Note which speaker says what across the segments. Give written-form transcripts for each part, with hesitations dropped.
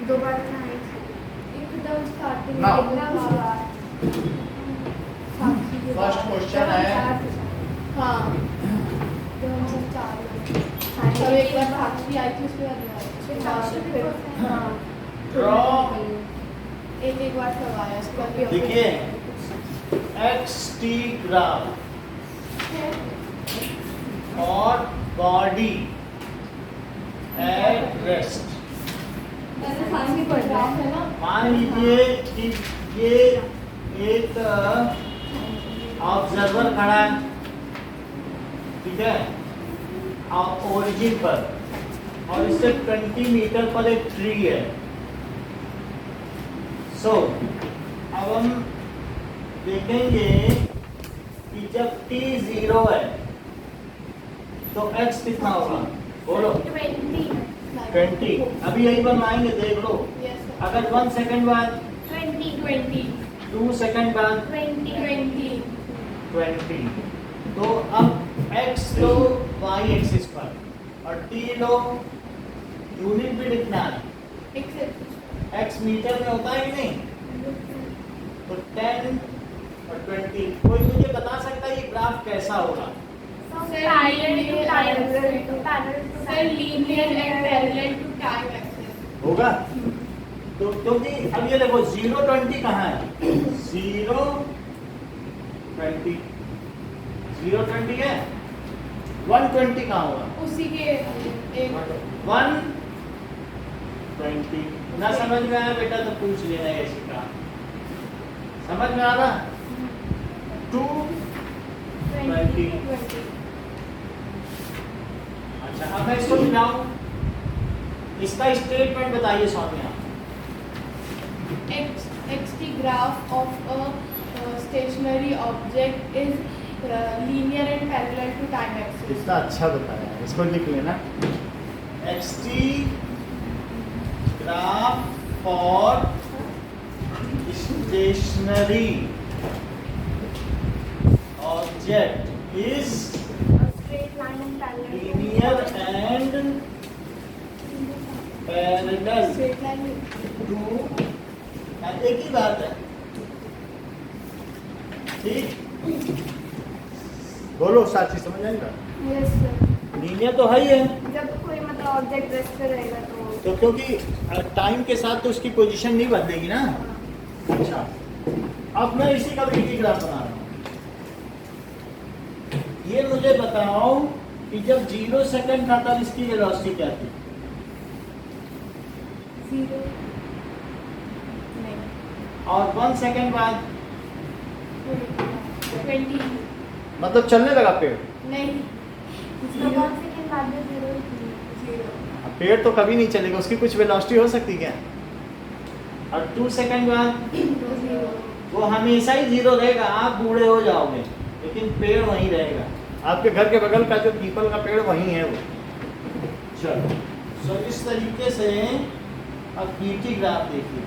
Speaker 1: दो बार एकदम starting
Speaker 2: Now. First question है
Speaker 1: हाँ जब हम सब 4 लोग तब एक बार साक्षी आई थी उसके बाद फिर हाँ
Speaker 2: ड्रॉ
Speaker 1: एक बार सब आया उसके बाद
Speaker 2: देखिए XT ग्राफ और बॉडी एट रेस्ट।
Speaker 1: है ना
Speaker 2: मान लीजिए कि ये एक ऑब्जर्वर खड़ा है, ठीक है, ओरिजिन पर, और इससे 20 मीटर पर एक ट्री है। सो अब हम देखेंगे कि जब t 0 है तो x कितना होगा, बोलो 20। अभी यही बनवाएंगे, देख लो। अगर 1 सेकंड बाद, 2 सेकंड बाद 20, तो अब x लो y एक्सिस पर और t लो, यूनिट भी लिखना है, x मीटर में होता है कि नहीं, तो 10 और 20। कोई मुझे बता सकता है ये ग्राफ कैसा होगा? होगा तो क्योंकि अब ये देखो 0 20 कहाँ है, 0 20 है, 120 कहाँ होगा,
Speaker 1: उसी के एक
Speaker 2: 120। ना समझ में आया बेटा तो पूछ लेना ऐसी का, समझ में आ रहा? 220। अच्छा अब मैं इसको मिलाऊं, इसका स्टेटमेंट बताइए Saumya.
Speaker 1: xt graph of a stationary object is linear and parallel to time axis.
Speaker 2: कितना अच्छा बताया, इसको लिख लेना। XT graph for stationary object is
Speaker 1: Straight line and parallel.
Speaker 2: Linear and parallel
Speaker 1: Straight line.
Speaker 2: Too, एक ही बात है, ठीक? बोलो साक्षी, समझ आएगा?
Speaker 1: Yes sir.
Speaker 2: लीनियर तो है ही है,
Speaker 1: जब कोई मतलब ऑब्जेक्ट रेस्ट पे रहेगा तो
Speaker 2: क्योंकि टाइम के साथ तो उसकी पोजीशन नहीं बदलेगी ना। अच्छा अब मैं इसी का भी ग्राफ बना रहा हूँ। ये मुझे बताओ कि जब 0 सेकंड था तब इसकी वेलोसिटी क्या थी?
Speaker 1: 0 नहीं
Speaker 2: और 1 सेकंड बाद
Speaker 1: 20
Speaker 2: मतलब चलने लगा पेड़?
Speaker 1: नहीं उसका 1 सेकंड बाद में 0
Speaker 2: पेड़ तो कभी नहीं चलेगा, उसकी कुछ वेलोसिटी हो सकती क्या? और 2 सेकंड बाद
Speaker 1: 0
Speaker 2: वो हमेशा ही 0 रहेगा, आप बूढ़े हो जाओगे लेकिन पेड़ वहीं रहेगा। आपके घर के बगल का जो पीपल का पेड़ वहीं है वो। चलो सो इस तरीके से अब ईटी ग्राफ देखिए।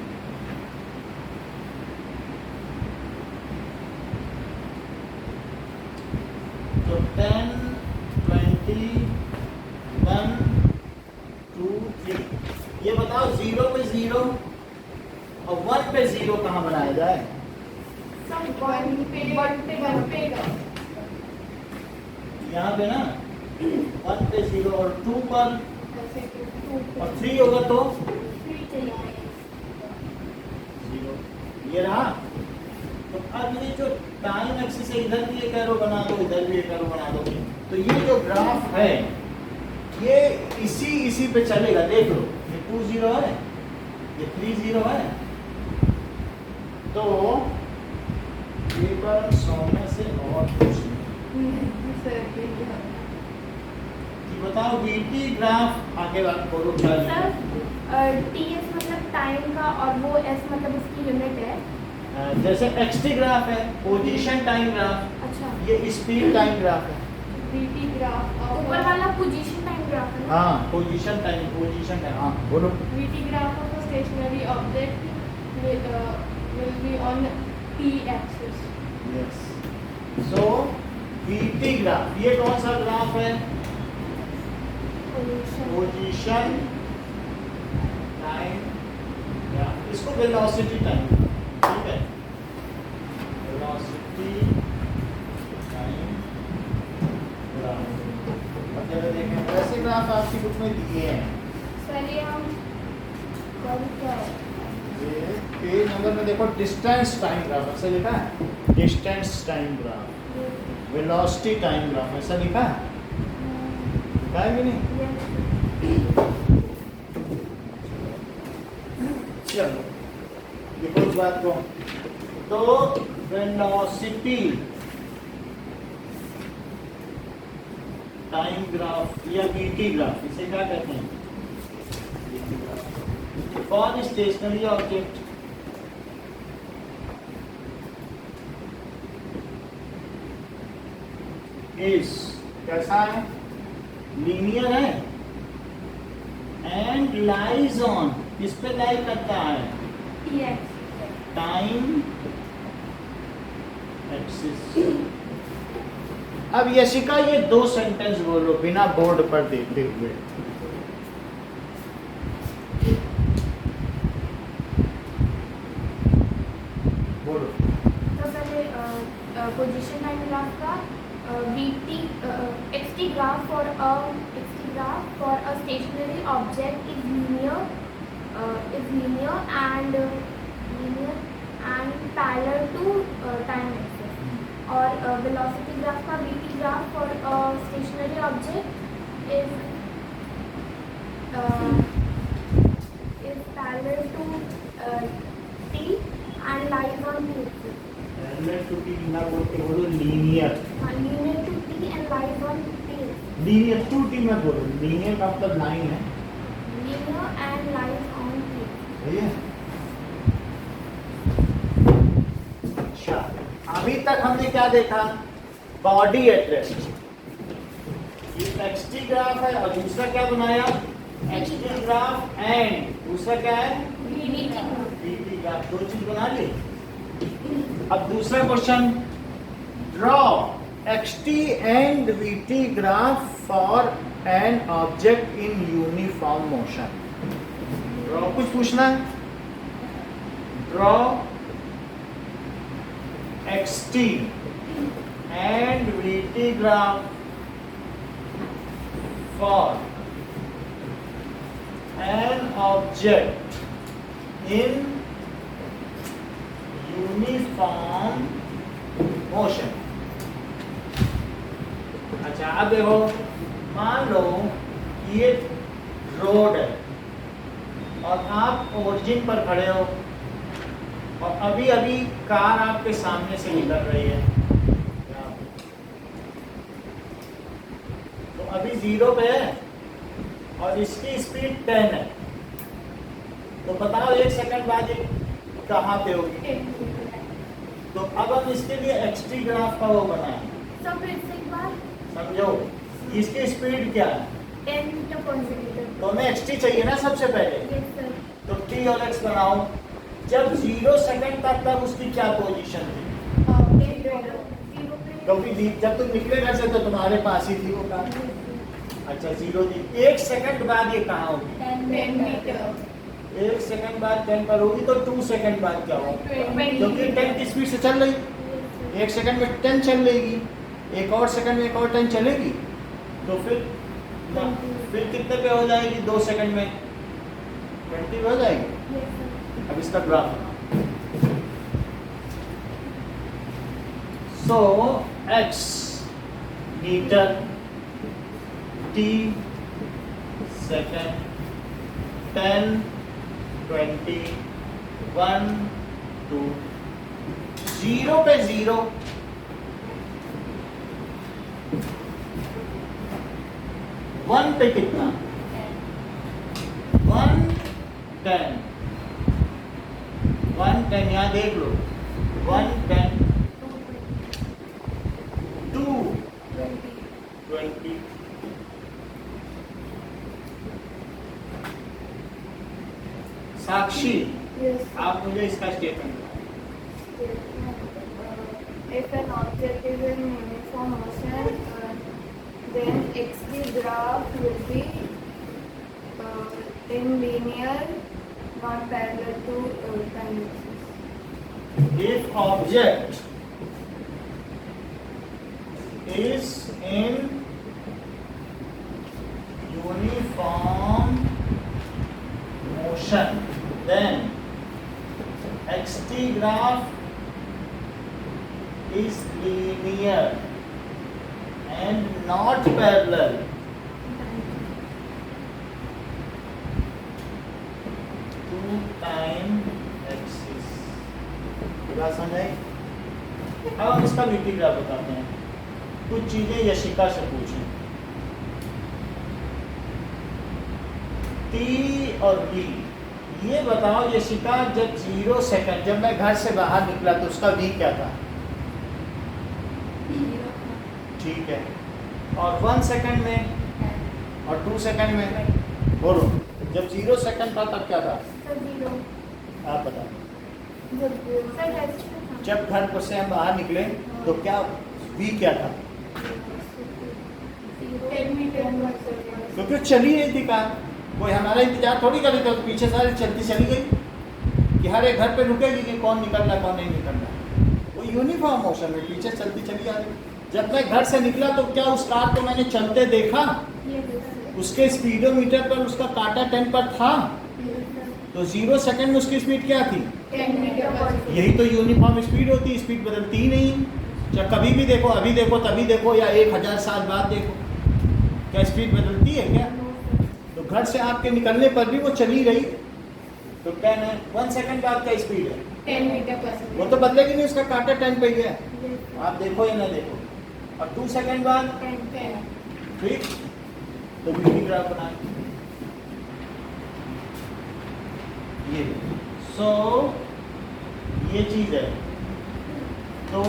Speaker 2: तो 10 20 1 2 3, ये बताओ 0 पे 0 और 1 पे 0 कहाँ बनाया जाए?
Speaker 1: सब 1 पे
Speaker 2: यहाँ पे ना 1 पे 0 और 2 पर और 3 होगा तो 0, ये रहा। तो अब ये जो टाइम एक्सिस है, इधर भी एक एरो बना दो, इधर भी एक एरो बना दो, तो ये जो ग्राफ है ये इसी पे चलेगा। देख लो ये 2 0 है, ये 3 0 है, तो पेपर सौम्य से और कुछ नहीं। कि बताओ बीटी ग्राफ आगे बात बोलो क्या लिखा?
Speaker 1: टीएस मतलब टाइम का और वो एस मतलब उसकी लिमिट है।
Speaker 2: जैसे एक्सटी ग्राफ है पोजीशन टाइम ग्राफ,
Speaker 1: अच्छा
Speaker 2: ये स्पीड टाइम ग्राफ है।
Speaker 1: बीटी ग्राफ ऊपर वाला पोजीशन टाइम ग्राफ है ना?
Speaker 2: हाँ पोजीशन है। हाँ बोलो।
Speaker 1: VT graph of a stationary object will be on t axis.
Speaker 2: Yes so VT graph ये कौन सा ग्राफ है?
Speaker 1: Position.
Speaker 2: Position time velocity time, ठीक है, वेलोसिटी टाइम ग्राफ। अब जरा देखें, ऐसे ग्राफ आपकी बुक में दिए हैं।
Speaker 1: सर ये हम कौन क्या है?
Speaker 2: ये पेज नंबर में देखो, डिस्टेंस टाइम ग्राफ ऐसा लिखा है, distance time graph, velocity time graph ऐसा लिखा है, लिखा है कि नहीं? चलो देखो इस बात को, तो वेलोसिटी टाइम ग्राफ या वीटी ग्राफ, इसे क्या कहते हैं? फॉर स्टेशनरी ऑब्जेक्ट इज कैसा है? लीनियर है एंड लाइज ऑन, किस पे लाई करता है? Time axis. अब यशिका ये 2 सेंटेंस बोलो बिना बोर्ड पर देखते हुए। बोलो।
Speaker 1: तो पहले पोजीशन टाइम ग्राफ का VT XT graph for a stationary object is linear and parallel to time axis. और वेलोसिटी ग्राफ का VT graph for a stationary object is parallel to T and lies on T axis.
Speaker 2: Parallel to T ना बोलते, बोलो linear.
Speaker 1: Linear to T and lies on T.
Speaker 2: Linear to T मत बोलो, linear का मतलब line है,
Speaker 1: linear and lies on T.
Speaker 2: सही है। अच्छा, अभी तक हमने क्या देखा? बॉडी एट रेस्ट, ये एक्सटी ग्राफ है, और दूसरा क्या बनाया? एक्सटी ग्राफ एंड दूसरा क्या है? VT graph. 2 चीज बना ली। अब दूसरा question, draw XT and VT graph for an object in uniform motion. Draw कुछ पूछना है? Draw XT and VT graph for an object in uniform motion. अच्छा, अब देखो, मान लो ये रोड है और आप ओरिजिन पर खड़े हो और अभी अभी कार आपके सामने से निकल रही है, तो अभी 0 पे है और इसकी स्पीड 10 है, तो बताओ 1 सेकंड बाद ये कहाँ पे होगी? तो अब हम इसके लिए एक्सटी ग्राफ का वो बनाए,
Speaker 1: सब फिर से एक बार
Speaker 2: समझो, इसकी स्पीड क्या है?
Speaker 1: 10 मीटर पर सेकंड।
Speaker 2: तो हमें एक्सटी चाहिए ना सबसे पहले,
Speaker 1: यस सर।
Speaker 2: तो टी और एक्स बनाओ। जब 0 सेकंड तक तब उसकी क्या पोजीशन थी? क्योंकि जब तुम निकले घर से तो तुम्हारे पास ही थी वो कार। अच्छा, 0 थी। 1 सेकंड बाद ये कहाँ होगी?
Speaker 1: 10 मीटर।
Speaker 2: 1 सेकंड बाद 10 पर होगी, तो 2 सेकंड बाद क्या होगा? क्योंकि 10 की स्पीड से चल रही, 1 सेकंड में 10 चल लेगी, एक और सेकंड में एक और 10 चलेगी, तो फिर कितने पे हो जाएगी? 2 सेकंड में 20 हो जाएगी। अब इसका ग्राफ, सो x मीटर, t सेकंड, 10, 20, 1, 2, 0 पे 0, 1 पे कितना? 1, 10, 1, 10 यहाँ देख लो, 1, 10, 2, 20, साक्षी, आप मुझे इसका स्टेटमेंट बताओ।
Speaker 1: If an object is in uniform motion, then xt graph will be in linear, not parallel to
Speaker 2: If object is in uniform motion, then xt graph is linear and not parallel to time axis. बात समझ आई? अब हम इसका VT graph बताते हैं। कुछ चीजें यशिका से पूछें। T और V, ये बताओ यशिका, जब 0 सेकंड, जब मैं घर से बाहर निकला तो उसका V क्या था? ठीक है। और 1 सेकंड में और 2 सेकंड में बोलो, जब 0 सेकंड था तब क्या था? आप बताओ। जब घर पर से हम बाहर निकले तो क्या V क्या था? क्योंकि चली रही थी कार, कोई हमारा इंतजार थोड़ी कर रही थी, तो पीछे सारी चलती चली गई कि हर एक घर पे रुकेगी कि कौन निकल रहा कौन नहीं निकल रहा। वो यूनिफॉर्म मोशन में पीछे चलती चली आ रही। जब मैं घर से निकला तो क्या उस कार को मैंने चलते देखा? उसके स्पीडोमीटर पर उसका कांटा 10 पर था, तो 0 सेकंड में उसकी स्पीड क्या थी?
Speaker 1: 10 मीटर।
Speaker 2: यही तो यूनिफॉर्म स्पीड होती है, स्पीड बदलती ही नहीं। चाहे कभी भी देखो, अभी देखो तभी देखो, या 1000 साल बाद देखो, क्या स्पीड बदलती है क्या? तो घर से आपके निकलने पर भी वो चली रही, तो क्या है 1 सेकंड बाद क्या स्पीड है?
Speaker 1: 10 मीटर पर सेकंड।
Speaker 2: वो तो बदलेगी नहीं, उसका कांटा 10 पे ही है, आप देखो या ना देखो। और 2 सेकंड बाद
Speaker 1: 10।
Speaker 2: ठीक, तो VT ग्राफ बनाए ये। सो ये चीज है, तो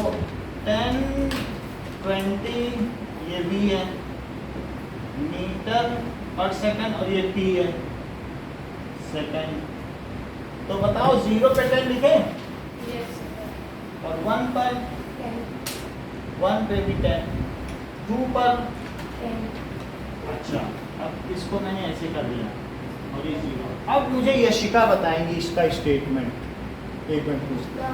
Speaker 2: 10, 20 ये V है, मीटर पर सेकंड, और ये T है सेकंड। तो बताओ 0 पे 10 लिखे और 1 पर 1 पे भी 10, 2 पर। अच्छा, अब इसको मैंने ऐसे कर दिया और ये 0। अब मुझे यशिका बताएंगी इसका स्टेटमेंट। एक मिनट पूछता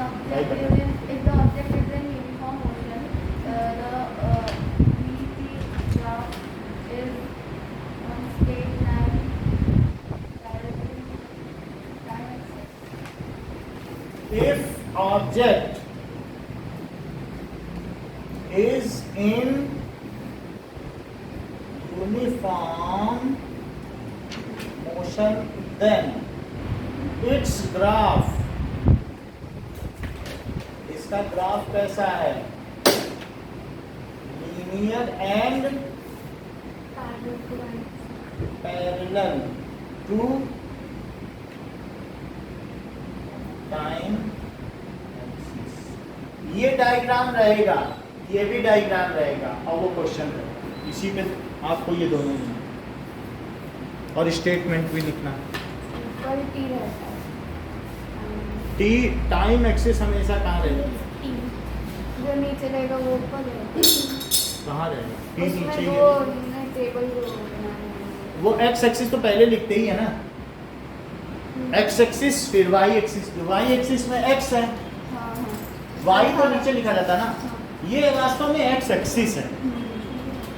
Speaker 2: if object is in uniform motion, then its graph, इसका ग्राफ कैसा है? Linear and parallel to time axis. ये डायग्राम रहेगा, ये भी डायग्राम रहेगा, और वो क्वेश्चन रहेगा। इसी पे आपको ये दोनों ही और स्टेटमेंट भी लिखना। टी टाइम एक्सिस हमेशा कहाँ रहेगी?
Speaker 1: जो नीचे रहेगा वो ऊपर रहेगा।
Speaker 2: कहाँ रहेगा? टी नीचे ही
Speaker 1: वो
Speaker 2: है।
Speaker 1: टेबल जो बनाना है
Speaker 2: वो एक्स एक्सिस तो पहले लिखते ही है ना, एक्स एक्सिस फिर वाई एक्सिस। वाई एक्सिस में एक्स है,
Speaker 1: हाँ हाँ
Speaker 2: वाई तो नीचे लिखा जाता है ना। ये वास्तव में एक्स एक्सिस है,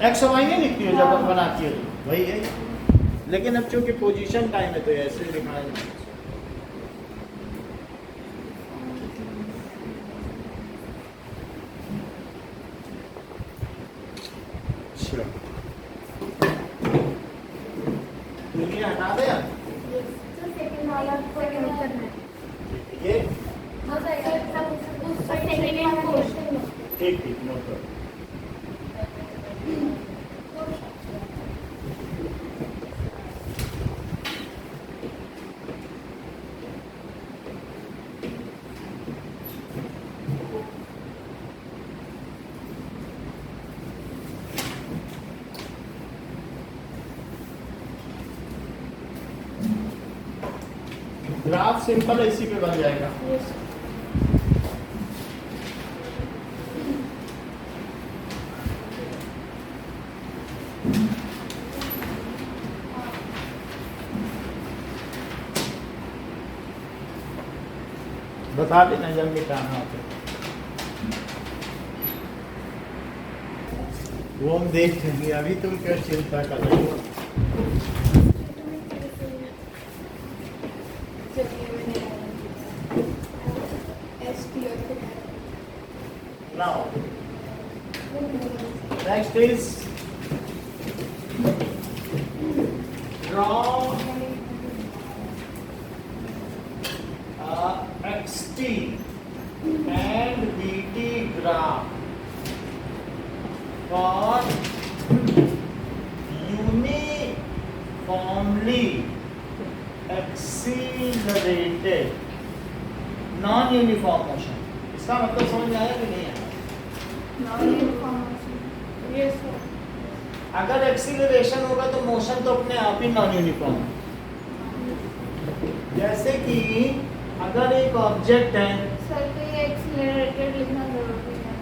Speaker 2: एक्स वाई नहीं लिखती हो जब बनाती है तो वही है। लेकिन अब चूंकि पोजीशन टाइम है तो ऐसे लिखा है। दुनिया हटा दे यार।
Speaker 1: सेकंड वाला को करना है
Speaker 2: ये
Speaker 1: सेकंड क्वेश्चन
Speaker 2: ठीक ठीक नो प्रॉब्लम। ग्राफ सिंपल इसी पे बन जाएगा। बता देना जब मिटाना हो तो। वो हम देख लेंगे, अभी तुम क्या चिंता कर रहे हो। Now, next is draw XT and BT graph for uniformly accelerated non-uniform motion। इसका मतलब समझ में आया कि नहीं आया? अगर एक्सीलरेशन होगा तो मोशन तो अपने आप ही नॉन यूनिफॉर्म है। जैसे कि अगर एक ऑब्जेक्ट है,
Speaker 1: सर तो ये एक्सीलरेटेड लिखना जरूरी है।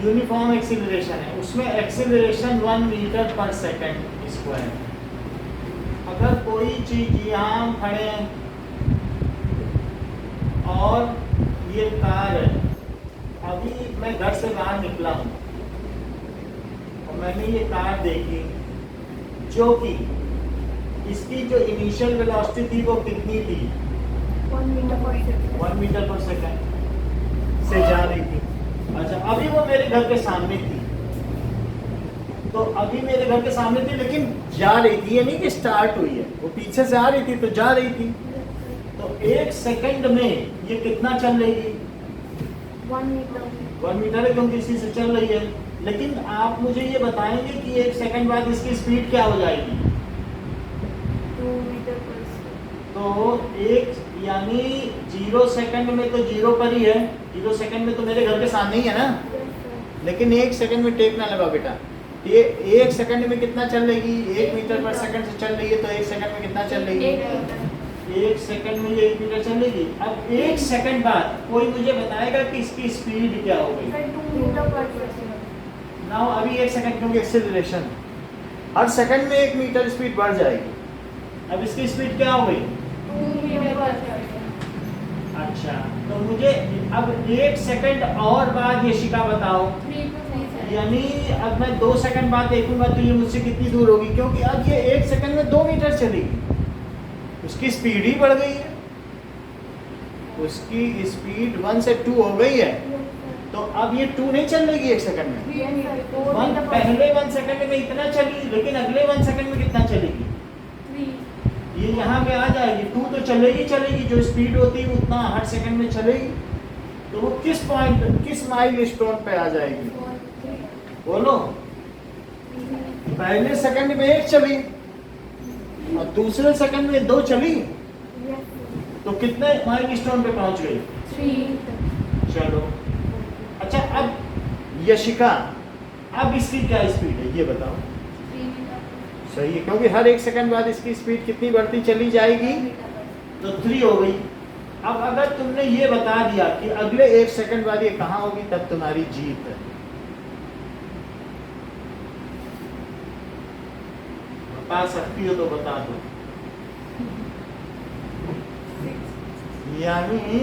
Speaker 2: यूनिफॉर्म एक्सीलरेशन है, उसमें एक्सीलरेशन 1 मीटर पर सेकंड स्क्वायर। अगर कोई चीज यहाँ हम खड़े हैं और ये कार है, अभी मैं घर से बाहर निकला हूँ और मैंने ये कार देखी, जो कि इसकी जो इनिशियल वेलोसिटी थी वो कितनी थी?
Speaker 1: 1 मीटर पर सेकंड।
Speaker 2: 1 मीटर पर सेकंड से जा रही थी। अच्छा, अभी वो मेरे घर के सामने थी, तो अभी मेरे घर के सामने थी लेकिन जा रही थी, ये नहीं कि स्टार्ट हुई है, वो पीछे से आ रही थी तो जा रही थी। तो 1 सेकंड में ये कितना चल रही है?
Speaker 1: 1 मीटर।
Speaker 2: 1 मीटर है क्योंकि इसी से चल रही है। लेकिन आप मुझे ये बताएंगे कि 1 सेकंड बाद इसकी स्पीड क्या हो जाएगी?
Speaker 1: 2 मीटर पर सेकंड।
Speaker 2: तो एक यानी 0 सेकंड में तो 0 पर ही है, 0 सेकंड में तो मेरे घर के सामने ही है ना। लेकिन 1 सेकंड में टेक ना लगा बेटा, ये 1 सेकंड में कितना चल रही? 1 मीटर पर सेकंड से चल रही है, तो 1 सेकंड में कितना चल रही है? 1 सेकंड में ये 1 मीटर चलेगी। अब 1 सेकंड बाद कोई मुझे बताएगा कि इसकी स्पीड क्या हो गई?
Speaker 1: 2 मीटर पर सेकंड।
Speaker 2: नाउ अभी 1 सेकंड क्योंकि एक्सेलरेशन, हर सेकंड में 1 मीटर स्पीड बढ़ जाएगी। अब इसकी स्पीड क्या हो गई?
Speaker 1: 2 मीटर पर सेकंड।
Speaker 2: अच्छा, तो मुझे अब 1 सेकंड और बाद ये शिका बताओ,
Speaker 1: 3 पर सेकंड।
Speaker 2: यानी अब मैं 2 सेकंड बाद देखूंगा तो ये मुझसे कितनी दूर होगी? क्योंकि अब ये 1 सेकंड में 2 मीटर चलेगी, उसकी स्पीड ही बढ़ गई है, उसकी स्पीड 1 से 2 हो गई है। तो अब ये 2 नहीं चल रही 1 सेकंड में, पहले 1 सेकंड में इतना चली, लेकिन अगले 1 सेकंड में कितना चलेगी?
Speaker 1: 3।
Speaker 2: ये यहाँ पे आ जाएगी। 2 तो चलेगी, जो स्पीड होती है उतना हर सेकंड में चलेगी। तो वो किस पॉइंट, किस माइलस्टोन पे आ जाएगी? बोलो। पहले सेकंड में 1 चली और दूसरे सेकंड में 2 चली, तो कितने माइलस्टोन पे पहुंच गई?
Speaker 1: 3।
Speaker 2: चलो अच्छा, अब यशिका, अब इसकी क्या स्पीड है ये बताओ?
Speaker 1: 3 मीटर।
Speaker 2: सही है, क्योंकि हर 1 सेकंड बाद इसकी स्पीड कितनी बढ़ती चली जाएगी? तो 3 हो गई। अब अगर तुमने ये बता दिया कि अगले 1 सेकंड बाद ये कहाँ होगी, तब तुम्हारी जीत है। बता सकती हो तो बता दो। यानी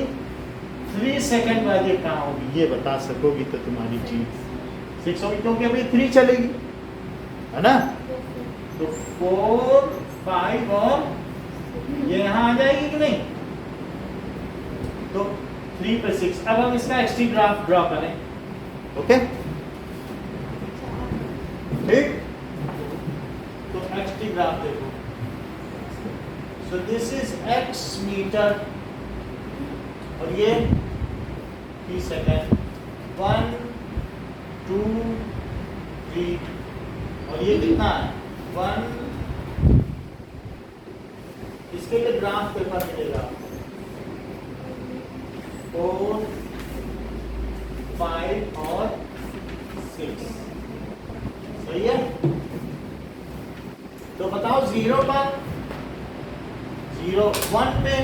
Speaker 2: 3 सेकंड बाद ये कहाँ होगी, ये बता सकोगी तो तुम्हारी जीत 6 होगी, क्योंकि अभी 3 चलेगी, है ना। तो 4, 5 और ये यहाँ आ जाएगी कि नहीं? तो 3 पे 6। अब हम इसका एक्सटी ग्राफ ड्रॉ करें, ओके ठीक। तो एक्सटी ग्राफ देखो, so this is x metre और ये t सेकंड, 1 2 3 और ये कितना है? 1। इसके लिए ग्राफ पेपर मिलेगा 4 5 और 6, सही है। तो बताओ 0 पर 0, 1 पे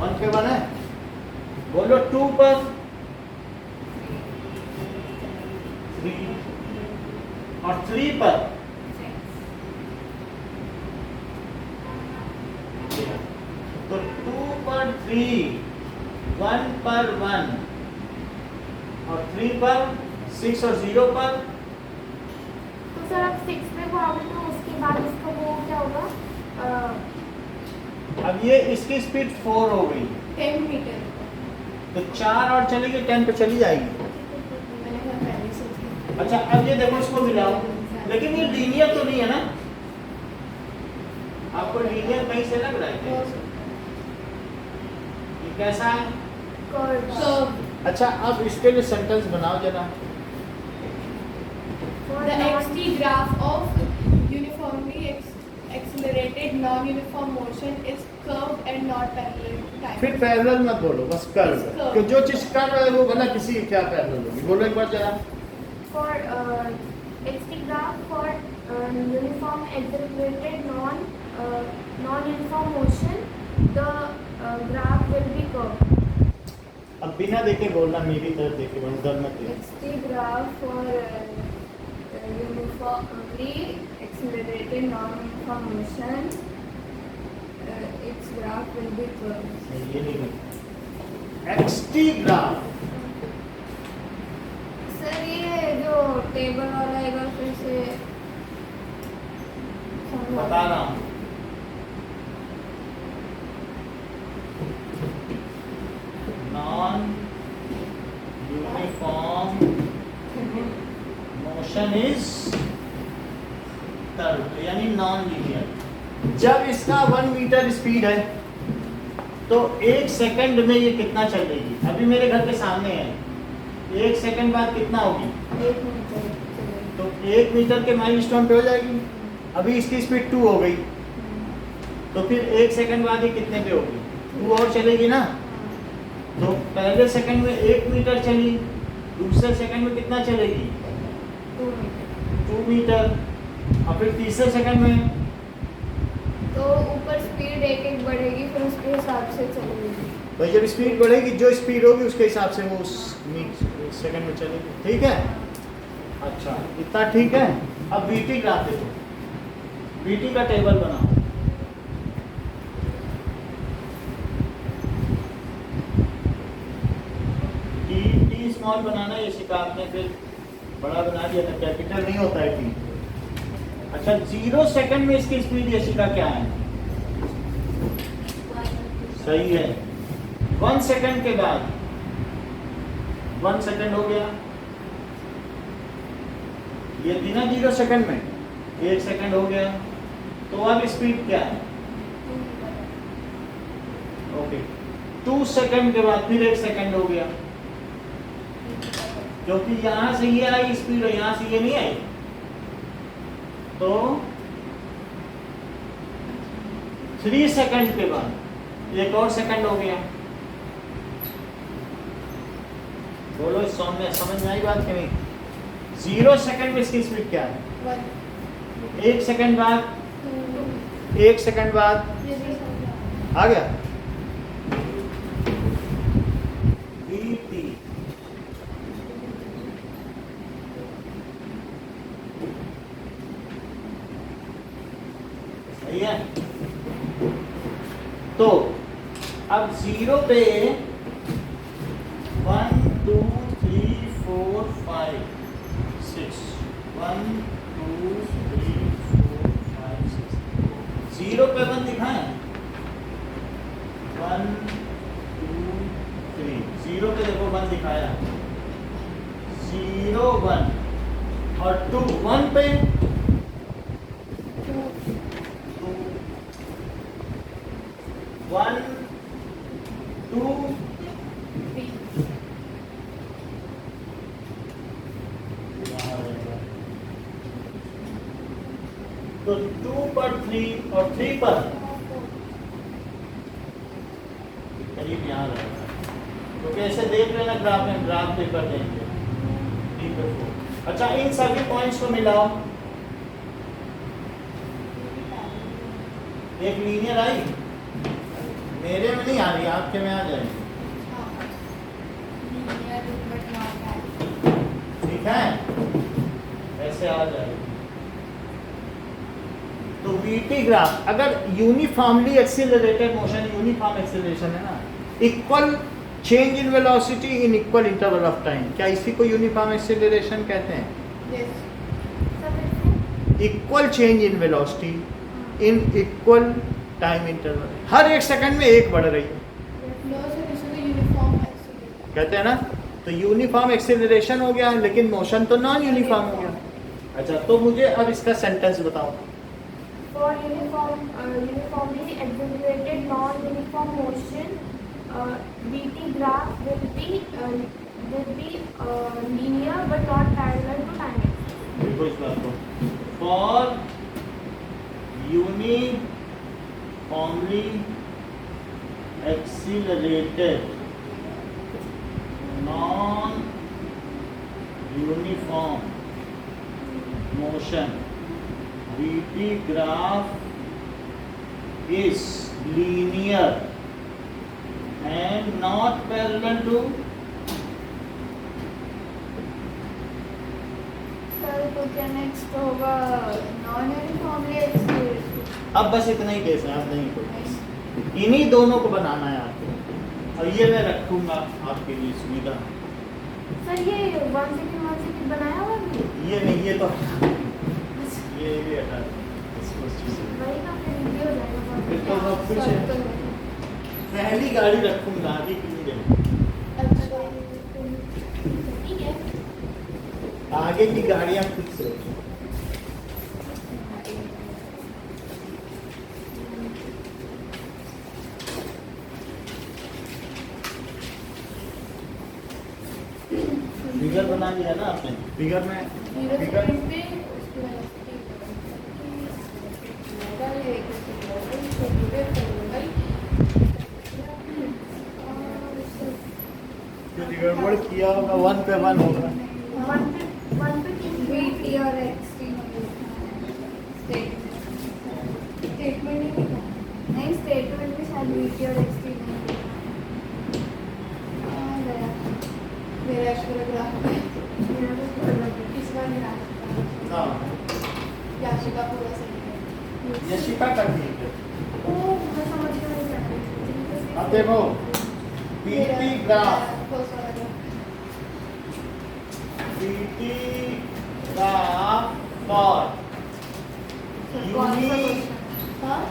Speaker 2: 1 है, बोलो 2 पर 3 और 3 पर तो 2 पर 3 1 पर 1 और 3 पर 6 और 0 पर।
Speaker 3: तो सर अब 6 पे घुमाओगे तो उसके बाद इसका वो क्या होगा?
Speaker 2: अब ये इसकी स्पीड 4 हो गई,
Speaker 1: 10 मीटर।
Speaker 2: तो 4 और चलेगी 10 पे चली जाएगी।
Speaker 1: मैंने कहा पहले से थी।
Speaker 2: अच्छा अब ये देखो इसको मिलाओ, लेकिन ये लीनियर तो नहीं है ना, आपको लीनियर कहीं से लग रहा है? ये कैसा है?
Speaker 1: कर्व।
Speaker 2: अच्छा अब इसके लिए सेंटेंस बनाओ जरा।
Speaker 1: The xt graph of uniformly accelerated non-uniform motion is curved and not parallel to time.
Speaker 2: फिर पैरेलल मत बोलो, बस कर्व।
Speaker 1: कर्व।
Speaker 2: कि जो चीज कर्व है वो भला किसी की क्या पैरेलल होगी, बोलो एक बार जरा।
Speaker 3: For xt graph for uniform accelerated non-uniform motion, the graph will be curved.
Speaker 2: अब बिना देखे बोलना, मेरी तरफ देखे बोलना, इधर मत देखो।
Speaker 3: xt graph for uniformly accelerated non-uniform motion, its graph will be curved.
Speaker 2: नहीं, ये नहीं लिखा। XT graph.
Speaker 3: सर ये जो टेबल वाला है अगर फिर से
Speaker 2: बता रहा हूँ। Non uniform motion is curve, यानी नॉन लीनियर। जब इसका 1 मीटर स्पीड है तो 1 सेकंड में ये कितना चलेगी? अभी मेरे घर के सामने है, 1 सेकंड बाद कितना होगी?
Speaker 3: 1 मीटर
Speaker 2: तो 1 मीटर के माइलस्टोन पे हो जाएगी। अभी इसकी स्पीड 2 हो गई, तो फिर 1 सेकंड बाद ये कितने पे होगी? 2 और चलेगी ना। तो पहले सेकंड में 1 मीटर चली, दूसरे सेकंड में कितना चलेगी?
Speaker 3: 2 मीटर।
Speaker 2: 2 मीटर। और फिर तीसरे सेकंड में
Speaker 3: तो ऊपर स्पीड एक एक बढ़ेगी फिर उसके हिसाब से चलेगी।
Speaker 2: भाई जब स्पीड बढ़ेगी, जो स्पीड होगी उसके हिसाब से वो उस सेकंड में चलेगी। ठीक है, अच्छा इतना ठीक है। अब वीटी ग्राफ देखो, वीटी का टेबल बनाओ। टी स्मॉल बनाना ये सिखा आपने, फिर बड़ा बना दिया था, कैपिटल नहीं होता है टी। अच्छा 0 सेकंड में इसकी स्पीड ये सिखा क्या है? सही है। 1 सेकंड के बाद 1 सेकंड हो गया, ये थी ना 0 सेकंड में, 1 सेकंड हो गया, तो अब स्पीड क्या है? ओके 2 सेकंड के बाद फिर 1 सेकंड हो गया, क्योंकि यहां से ये आई स्पीड और यहां से ये नहीं आई, तो 3 सेकंड के बाद 1 और सेकंड हो गया। बोलो समझ में आई बात कि नहीं? 0 सेकंड में इसकी स्पीड क्या है? 1 सेकंड बाद 1 सेकंड बाद आ गया VT। सही है। तो अब 0 पे 1 2 3 4 5 6 1 2 3 4 5 6 0 पे 1 दिखाएं, 1 2 3 0 पे देखो 1 दिखाया, 0 1 और 2 1 पे 1 2 तो 2 पर 3 और 3 पर करीब यहाँ रहेगा, क्योंकि ऐसे देख लेना ग्राफ में, ग्राफ पेपर देंगे 3 पर 4। अच्छा इन सभी पॉइंट्स को मिलाओ, एक लीनियर आई, मेरे में नहीं आ रही, आपके में आ जाएगी। ठीक है, ऐसे आ जाएगी। तो वीटी ग्राफ अगर uniformly accelerated motion, uniform acceleration है ना, equal change in velocity in equal interval of time, क्या इसी को यूनिफॉर्म एक्सेलरेशन कहते हैं?
Speaker 1: Yes.
Speaker 3: सर फिर से
Speaker 2: equal change in velocity in equal time interval, हर एक सेकंड में एक बढ़ रही है,
Speaker 1: No, sir, this is a uniform acceleration.
Speaker 2: कहते हैं ना। तो यूनिफॉर्म एक्सेलरेशन हो गया, लेकिन मोशन तो नॉन यूनिफॉर्म हो गया। अच्छा, तो मुझे अब इसका सेंटेंस बताओ।
Speaker 3: for uniformly accelerated non-uniform motion, VT graph will be linear but not parallel to time axis.
Speaker 2: देखो इस बात को, for uniformly accelerated non uniform motion VT graph is linear and not parallel to,
Speaker 1: Sir, तो क्या next होगा non-uniformly accelerated.
Speaker 2: अब बस इतना ही केस है, अब नहीं कोई, इन्हीं दोनों को बनाना है आपको, और ये मैं रखूंगा आपके लिए सुविधा।
Speaker 3: सर ये 1 सेकंड बनाया हुआ है?
Speaker 2: ये नहीं, ये तो ये भी हटा दो, इसको अच्छे से।
Speaker 3: वही का फिर ये हो जाएगा
Speaker 2: फिर तो सब कुछ है।
Speaker 1: Circle है.
Speaker 2: पहली गाड़ी रखूंगा, आगे की नहीं रखूंगा।
Speaker 1: अच्छा.
Speaker 3: ठीक है।
Speaker 2: आगे की गाड़ियां खुद से रखो। फिगर बना लिया ना आपने, फिगर में
Speaker 1: Zero
Speaker 2: फिगर
Speaker 1: second पे उसकी velocity होगा, ये एक second होगा, ये छोटी देर करूँगा ही.
Speaker 2: जो गड़बड़ किया होगा 1 पे 1 होगा।
Speaker 3: 1 पे कितनी
Speaker 1: VT और XT स्टेटमेंट नहीं लिखा.
Speaker 3: नहीं स्टेटमेंट में शायद VT और XT नहीं
Speaker 1: हाँ, गया. मेरा एक्चुअल ग्राफ है. इस बार ग्राफ
Speaker 2: हाँ,
Speaker 1: याशिका पूरा सही है.
Speaker 2: यशिका का ठीक है।
Speaker 3: ओ मैं समझ गई।
Speaker 2: अब देखो VT ग्राफ,
Speaker 1: फर्स्ट वाला graph.
Speaker 2: VT graph for uni
Speaker 1: हाँ.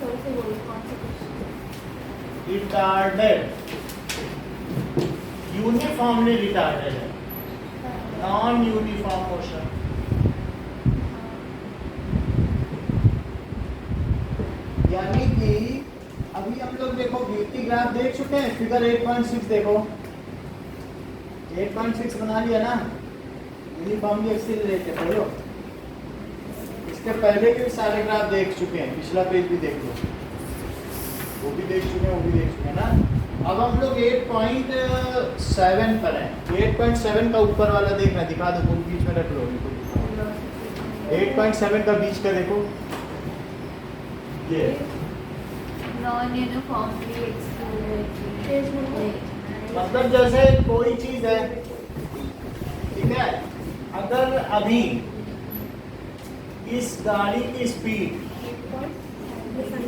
Speaker 3: सर से बोलो कौन सा क्वेश्चन?
Speaker 2: रिटार्डेड, यूनिफॉर्मली रिटार्डेड है, नॉन यूनिफॉर्म मोशन। यानी कि अभी हम लोग देखो VT ग्राफ देख चुके हैं, फिगर 8.6 देखो, 8.6 बना लिया ना, यूनिफॉर्मली एक्सीलरेटेड है लो। इसके पहले के सारे ग्राफ देख चुके हैं, पिछला पेज भी देख लो, वो भी देख चुके हैं, वो भी देख चुके हैं ना। अब हम लोग 8.7 पर हैं, 8.7 का ऊपर वाला देखना, दिखा दो, कोई बीच में रख लो, 8.7 का बीच का देखो, ये
Speaker 3: नॉन यूनिफॉर्मली एक्सीलरेटेड।
Speaker 2: मतलब जैसे कोई चीज है, ठीक है, अगर अभी इस गाड़ी की स्पीड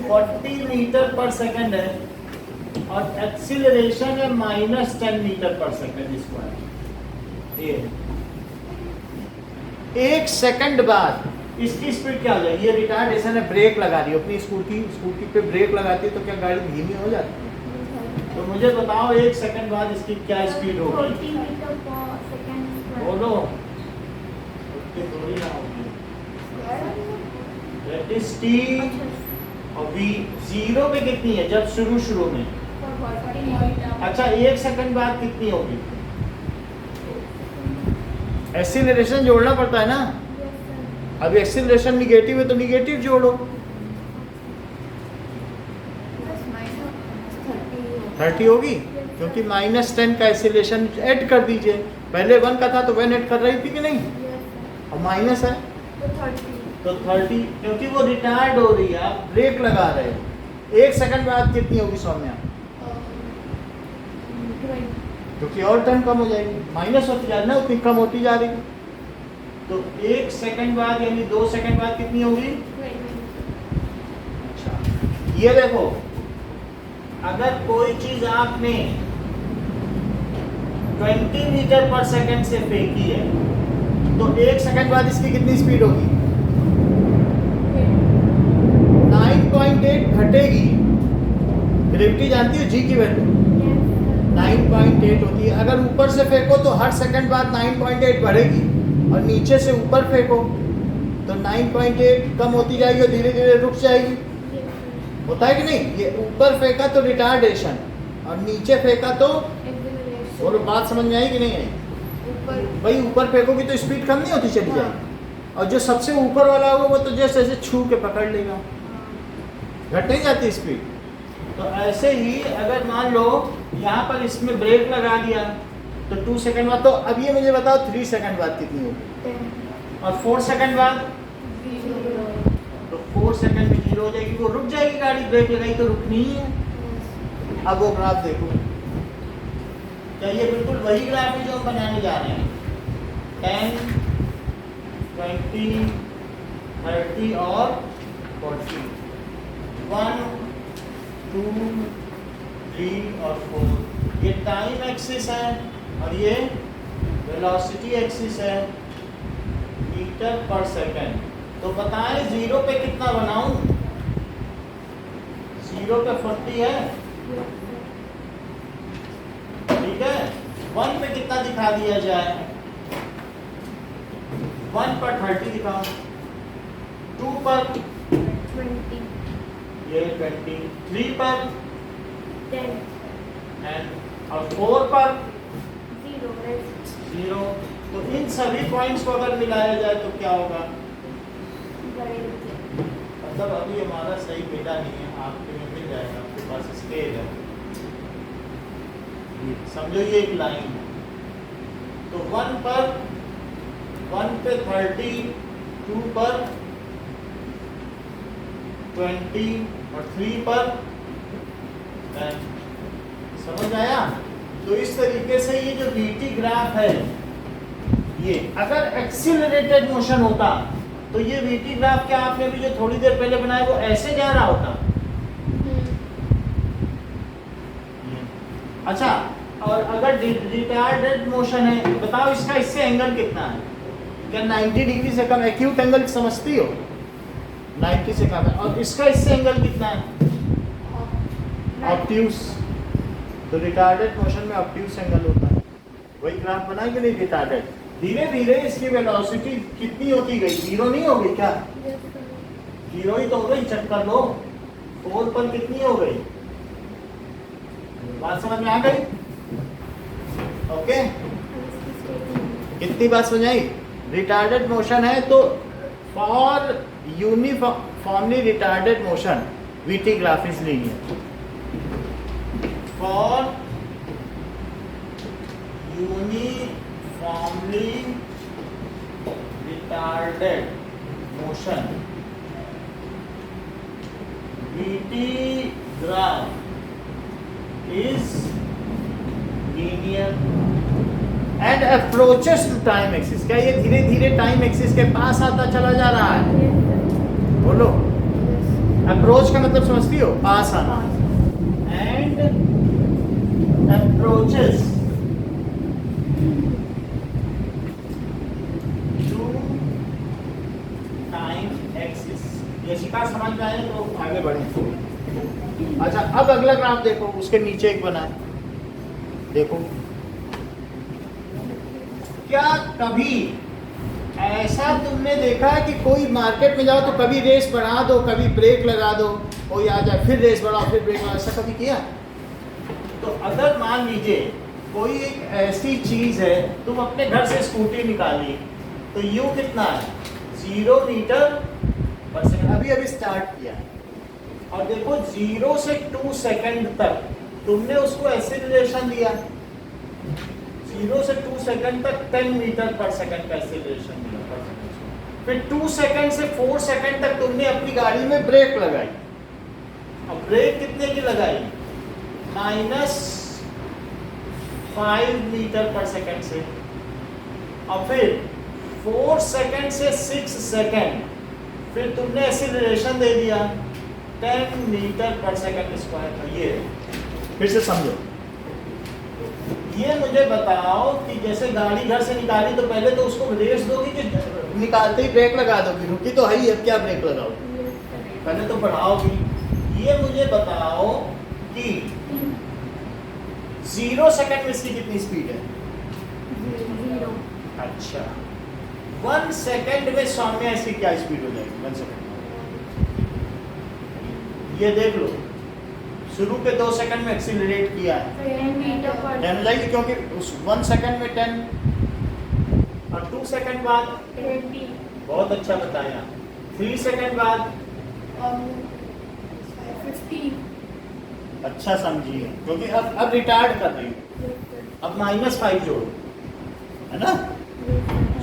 Speaker 2: 40 मीटर पर सेकंड है और एक्सीलरेशन है -10 मीटर पर सेकंड स्क्वायर, ये 1 सेकंड बाद इसकी स्पीड क्या हो जाएगी? ये रिटार्डेशन है, ब्रेक लगा रही है अपनी स्कूटी पे ब्रेक लगाती है तो क्या गाड़ी धीमी हो जाती है? तो मुझे बताओ 1 सेकंड बाद इसकी क्या स्पीड होगी?
Speaker 3: 40 मीटर पर सेकंड।
Speaker 2: बोलो, उसकी थोड़ी ना होगी, दैट इज टी। और v 0 पे कितनी है जब शुरू में? अच्छा, 1 सेकंड बाद कितनी होगी? एक्सीलरेशन जोड़ना पड़ता है ना, अभी एक्सीलरेशन निगेटिव है तो निगेटिव जोड़ो, 30 होगी, क्योंकि -10 का एक्सीलरेशन ऐड कर दीजिए, पहले 1 का था तो 1 ऐड कर रही थी कि नहीं, और माइनस है तो 30, क्योंकि वो रिटायर्ड हो रही है, आप ब्रेक लगा रहे हो। 1 सेकंड बाद कितनी होगी सौम्या? क्योंकि और टर्न कम हो जाएगी, माइनस होती जा रही ना, उतनी कम होती जा रही है। तो 1 सेकंड बाद यानी 2 सेकंड बाद कितनी होगी? अच्छा, ये देखो, अगर कोई चीज आपने 20 मीटर पर सेकंड से फेंकी है, तो 1 सेकंड बाद इसकी कितनी स्पीड होगी? 9.8 घटेगी। ग्रेविटी जानती हो, जी की वैल्यू 9.8 होती है। अगर ऊपर से फेंको तो हर सेकंड बाद 9.8 बढ़ेगी, और नीचे से ऊपर फेंको तो 9.8 कम होती जाएगी और धीरे धीरे रुक जाएगी। होता है कि नहीं? ये ऊपर फेंका तो रिटार्डेशन, और नीचे फेंका तो, बोलो बात समझ में आई कि नहीं आई?
Speaker 1: ऊपर
Speaker 2: भाई ऊपर फेंकोगी तो स्पीड कम नहीं होती, चली जाएगी। और जो सबसे ऊपर वाला होगा वो तो जैसे ऐसे छू के पकड़ लेगा, घट नहीं जाती स्पीड। तो ऐसे ही अगर मान लो यहाँ पर इसमें ब्रेक लगा दिया तो 2 सेकंड बाद, तो अब ये मुझे बताओ 3 सेकंड बाद कितनी होगी, और 4 सेकंड बाद, तो 4 सेकंड में 0 हो जाएगी, वो रुक जाएगी गाड़ी, ब्रेक लगाई तो रुकनी ही है। अब वो ग्राफ देखो, क्या ये बिल्कुल वही ग्राफ है जो हम बनाने जा रहे हैं? 10, 20, 30 और 40, 1, 2, 3 और 4। ये टाइम एक्सिस है और ये वेलोसिटी एक्सिस है, मीटर पर सेकंड। तो बताएं 0 पे कितना बनाऊं? 0 पे 40 है, ठीक है। 1 पे कितना दिखा दिया जाए? 1 पर 30 दिखाओ, 2 पर
Speaker 3: 20,
Speaker 2: ये 20, 3 पर
Speaker 3: 10,
Speaker 2: एंड और 4 पर
Speaker 3: 0,
Speaker 2: 0। तो इन सभी पॉइंट्स को अगर मिलाया जाए तो क्या होगा? मतलब अभी हमारा सही मिला नहीं है, आपके में मिल जाएगा, आपके पास स्केल है, समझो ये एक लाइन है। तो 1 पे 30, 2 पर 20 और 3 पर 10। समझ आया? तो इस तरीके से ये जो VT ग्राफ है, ये अगर एक्सीलरेटेड मोशन होता तो ये VT ग्राफ क्या आपने भी जो थोड़ी देर पहले बनाया वो ऐसे जा रहा होता? अच्छा, और अगर रिटार्डेड मोशन है, बताओ इसका इससे एंगल कितना है? क्या 90 डिग्री से कम? एक्यूट एंगल समझती हो? 90 से कम है। और इसका इससे एंगल कितना है? ऑब्ट्यूस। तो रिटार्डेड मोशन में ऑब्ट्यूस एंगल होता है। वही ग्राफ बना कि नहीं? रिटार्डेड। धीरे धीरे इसकी वेलोसिटी कितनी होती गई? 0 नहीं हो गई क्या? 0 ही तो हो गई, चेक कर लो। 4 पर कितनी हो गई? बात समझ में आ गई? ओके, कितनी बात समझ आई? रिटार्डेड मोशन है तो for uniformly retarded motion VT graph is linear. For uniformly retarded motion VT graph is linear and approaches to time axis। क्या ये धीरे धीरे टाइम एक्सिस के पास आता चला जा रहा है? बोलो, अप्रोच का मतलब समझती हो? पास आना। and approaches to time axis। ये शिकार समझ में आए तो आगे बढ़े। अच्छा, अब अगला ग्राफ देखो, उसके नीचे एक बना है, देखो। क्या कभी ऐसा तुमने देखा है कि कोई मार्केट में जाओ तो कभी रेस बढ़ा दो, कभी ब्रेक लगा दो, कोई आ जाए फिर रेस बढ़ाओ फिर ब्रेक लगाओ, ऐसा कभी किया? तो अगर मान लीजिए कोई एक ऐसी चीज है, तुम अपने घर से स्कूटी निकाली तो यू कितना है? 0 मीटर पर सेकंड। अभी अभी स्टार्ट किया है और देखो 0 से 2 सेकंड तक तुमने उसको एक्सीलरेशन दिया। 0 से 2 सेकंड तक 10 मीटर पर सेकंड का एक्सीलरेशन दिया। फिर 2 सेकंड से 4 सेकंड तक तुमने अपनी गाड़ी में ब्रेक लगाई। अब ब्रेक कितने की लगाई? -5 मीटर पर सेकंड से। और फिर 4 सेकंड से 6 सेकंड फिर तुमने एक्सीलरेशन दे दिया 10 मीटर पर सेकंड स्क्वायर। ये फिर से समझो, ये मुझे बताओ कि जैसे गाड़ी घर से निकाली तो पहले तो उसको रेस दोगी कि निकालते ही ब्रेक लगा दोगी? रुकी तो है ही, अब क्या ब्रेक लगाओगी? पहले तो बढ़ाओगी। ये मुझे बताओ कि 0 सेकंड में इसकी कितनी स्पीड है?
Speaker 3: 0।
Speaker 2: अच्छा, 1 सेकंड में सौम्या इसकी क्या स्पीड हो जाएगी? 1 सेकंड ये देख लो, शुरू के 2 सेकंड में एक्सीलरेट किया है,
Speaker 3: 10 मीटर पर
Speaker 2: 10 हो जाएगी क्योंकि उस 1 सेकंड में 10 और 2 सेकंड बाद
Speaker 3: 20।
Speaker 2: बहुत अच्छा बताया, 3 सेकंड बाद
Speaker 1: 15।
Speaker 2: अच्छा समझी है क्योंकि अब रिटार्ड कर रही हूँ, अब -5 जोड़ो, है ना?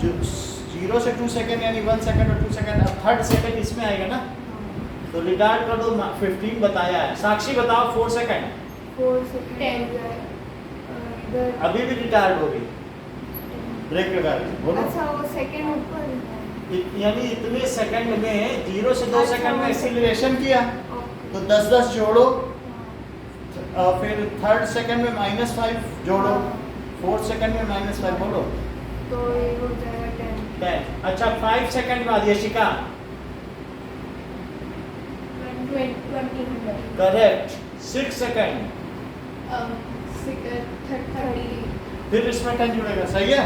Speaker 2: 0 से 2 सेकंड यानी 1 सेकंड और 2 सेकंड, अब 3rd सेकंड इसमें आएगा ना, तो रिटार्ड कर दो। 15 बताया है। साक्षी बताओ 4 सेकंड
Speaker 3: 4 से 10 इधर।
Speaker 2: अभी भी रिटार्ड होगी, ब्रेक लगा दी, बोलो।
Speaker 3: अच्छा, वो सेकंड ऊपर है।
Speaker 2: यानी इतने सेकंड में 0 से 2 सेकंड में एक्सीलरेशन किया
Speaker 3: ओके।
Speaker 2: तो 10 जोड़ो, फिर 3rd सेकंड में -5 जोड़ो, 4th सेकंड में -5 बोलो,
Speaker 3: तो ये हो जाएगा
Speaker 2: 10। अच्छा, 5 सेकंड बाद यशिका
Speaker 1: 20.
Speaker 2: करेक्ट। 6 सेकंड
Speaker 1: 30.
Speaker 2: फिर इसमें 10 जुड़ेगा, सही है।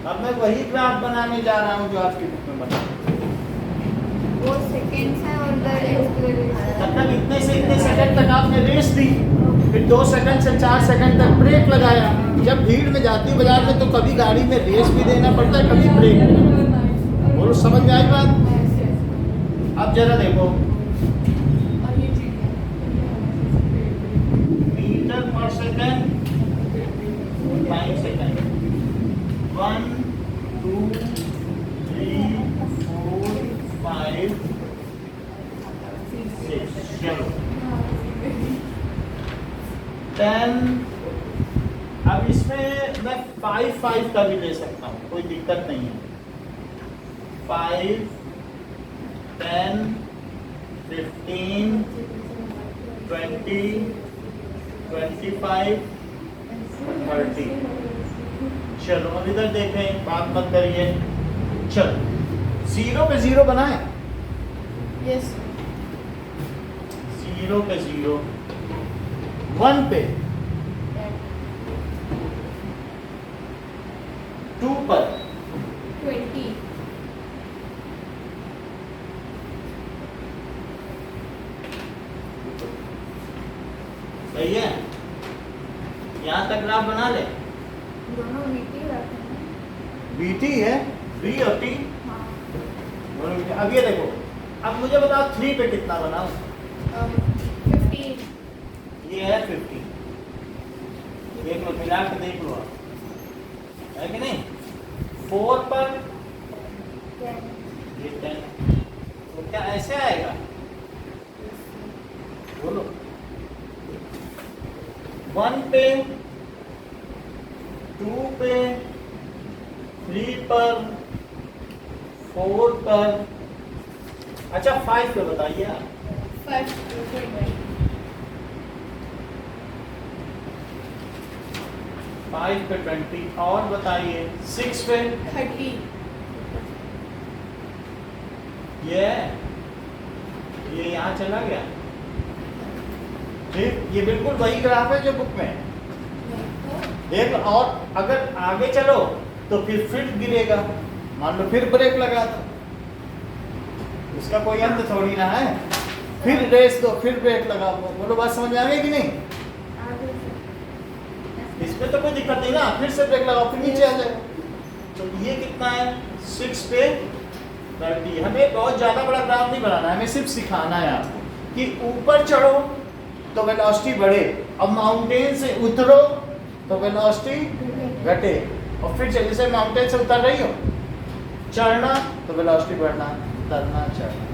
Speaker 2: अब मैं वही ग्राफ बनाने जा रहा हूँ जो आपकी बुक में बना,
Speaker 3: वो सेकंड्स है और इधर एक्सीलरेशन।
Speaker 2: मतलब इतने से इतने सेकंड तक आपने रेस दी, फिर 2 सेकंड से 4 सेकंड तक ब्रेक लगाया। जब भीड़ में जाती बाजार में तो कभी गाड़ी में रेस भी देना पड़ता है, कभी ब्रेक। बोलो, समझ में आई बात? अब जरा देखो, मीटर पर सेकंड, टाइम सेकंड, 1 2 3 4 5 6, चलो 10। अब इसमें मैं 5 का भी ले सकता हूँ, कोई दिक्कत नहीं है। 5 10 15 20 25 30। चलो अब इधर देखें, बात मत करिए। चलो 0 पे 0 बनाए,
Speaker 1: Yes.
Speaker 2: 0 पे 0, 1 पे 2 पर
Speaker 1: 20.
Speaker 2: सही है। यहाँ तक ग्राफ बना ले।
Speaker 3: दोनों वीटी रखते हैं।
Speaker 2: बीटी है, बी और टी।
Speaker 3: हाँ।
Speaker 2: अब ये देखो, अब मुझे बताओ 3 पे कितना बनाओ?
Speaker 1: 15.
Speaker 2: ये है 50। देख लो, मिला के देख लो आप, है कि नहीं? 4 पर
Speaker 3: 10।
Speaker 2: ये 10, तो क्या ऐसे आएगा? बोलो। 1 पे, 2 पे, 3 पर, 4 पर, अच्छा 5 पे बताइए आप।
Speaker 1: 5.
Speaker 2: 5 पे 20, और बताइए 6 पे
Speaker 1: 30.
Speaker 2: ये यहाँ चला गया। ठीक, ये बिल्कुल वही ग्राफ है जो बुक में है। एक और अगर आगे चलो तो फिर गिरेगा, मान लो फिर ब्रेक लगा दो, इसका कोई अंत थोड़ी ना है। फिर रेस दो, फिर ब्रेक लगाओ, बोलो बात समझ में आ गई कि नहीं?
Speaker 3: आगे से।
Speaker 2: इसमें तो कोई दिक्कत नहीं ना, फिर से ब्रेक लगाओ, फिर नीचे आ जाए। तो ये कितना है? 6 पे 30। हमें बहुत ज्यादा बड़ा ग्राफ नहीं बनाना है, हमें सिर्फ सिखाना है आपको कि ऊपर चढ़ो तो वेलोसिटी बढ़े, अब माउंटेन से उतरो तो वेलोसिटी घटे, और फिर जैसे माउंटेन से उतर रही हो, चढ़ना तो वेलोसिटी बढ़ना, उतरना, चढ़ना।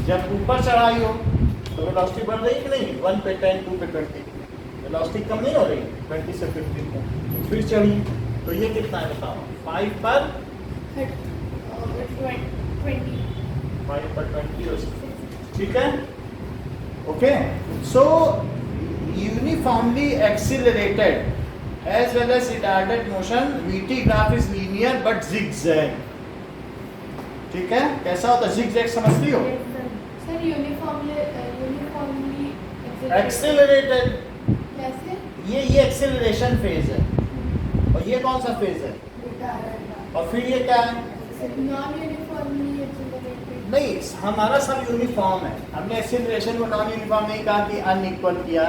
Speaker 2: जब ऊपर चढ़ाई हो तो वेलोसिटी बढ़ रही कि नहीं? 1 पे 10, 2 पे 20, वेलोसिटी कम नहीं हो रही 20 से 15 तक। फिर चढ़ी तो ये कितना है बताओ? 5 पर
Speaker 1: 20.
Speaker 2: 5 पर 20 हो सकता है। ठीक है, okay. So uniform uniformly accelerated as well as retarded motion, VT graph is linear but zigzag. ठीक है, कैसा होता है zigzag, समझती हो?
Speaker 3: Yes, sir.
Speaker 1: Sir uniformly
Speaker 2: Accelerated,
Speaker 1: कैसे?
Speaker 2: ये एक्सेलरेशन फेज है, और ये कौन सा फेज है? और फिर ये क्या है?
Speaker 1: Non uniformly accelerated.
Speaker 2: नहीं, हमारा सब यूनिफॉर्म है। हमने एक्सेलरेशन को नॉन यूनिफॉर्म नहीं कहा कि अनइक्वल किया।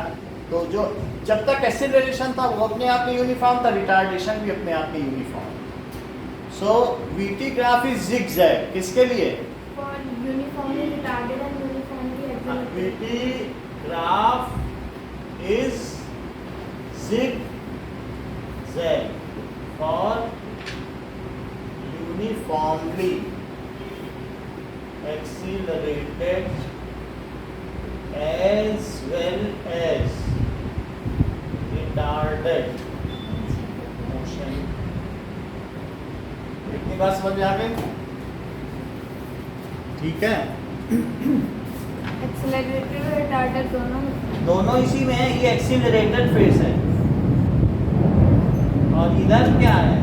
Speaker 2: तो जो जब तक एक्सेलरेशन था वो अपने आप में यूनिफॉर्म था, रिटार्डेशन भी अपने आप में uniform. So VT graph is zigzag किसके लिए?
Speaker 3: For uniformly retarded and uniformly accelerated.
Speaker 2: VT graph is zigzag for uniformly accelerated as well as retarded motion। इतनी बात समझ में आ गई? ठीक है,
Speaker 3: Accelerated और retarded
Speaker 2: दोनों इसी में है। ये एक्सीलरेटेड फेस है और इधर क्या है?